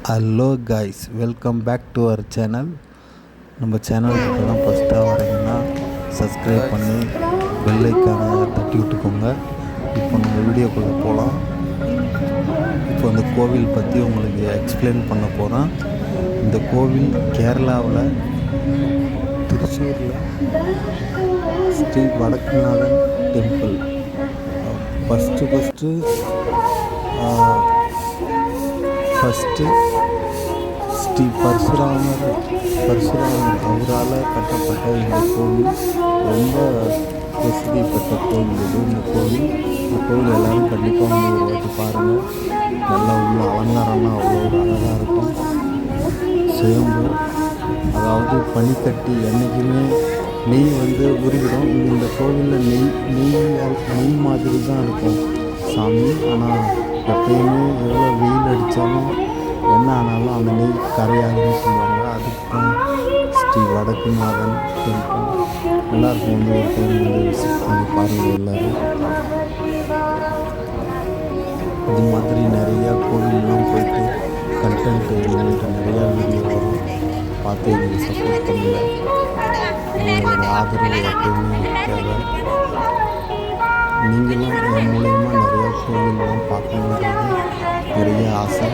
Hello guys, welcome back to our channel. நம்ம சேனலுக்கு இப்போ தான் ஃபஸ்ட்டாக வரீங்கன்னா சப்ஸ்கிரைப் பண்ணி பெல் ஐக்கானை தட்டி விட்டுக்கோங்க. இப்போ நம்ம வீடியோக்குள்ளே போகலாம். இப்போ அந்த கோவில் பற்றி உங்களுக்கு எக்ஸ்பிளைன் பண்ண போகிறேன். இந்த கோவில் கேரளாவில் திருச்சூரில் ஸ்ரீ வடக்குநாதன் டெம்பிள். ஃபஸ்ட்டு ஸ்ரீ பரசுராமர் அவரால் கட்டப்பட்ட இந்த கோவில் ரொம்ப பிரசித்தி பெற்ற கோவில் இது. இந்த கோவில் எல்லோரும் கண்டிப்பாக வந்து ஒரு வாட்டி பாருங்கள். நல்லா உள்ள அலங்காரம்லாம் அவ்வளோ ஒரு அழகாக இருக்கும். சுயம்பு, அதாவது பனிக்கட்டி என்றைக்குமே நெய் வந்து உருகிடும். இந்த கோவிலில் நெய் மாதிரி தான் இருக்கும் சாமி. ஆனால் எப்பயுமே எவ்வளோ வெயில் அடித்தாலும் என்ன ஆனாலும் அந்த நெய் கரையாதுன்னு சொல்லுவாங்க. அதுக்கு தான் ஸ்ரீ வடக்குநாதன் டெம்பிள். எல்லாருக்கும் வந்து ஒரு டைம் வந்து விசிட் பண்ணி பாருங்கள் எல்லோரும். இது மாதிரி நிறையா கோவில்லாம் போயிட்டு கண்டென்ட் இனிமேட்டு நிறையா வீடியோ வரும். பார்த்து எனக்கு சப்போர்ட் பண்ணுங்கள். உங்களோட ஆதரவு எப்பயுமே தேவை. நீங்களும் என் மூலயமா நிறையா கோவில்லாம் பார்க்கணுன்றது நிறைய ஆசை.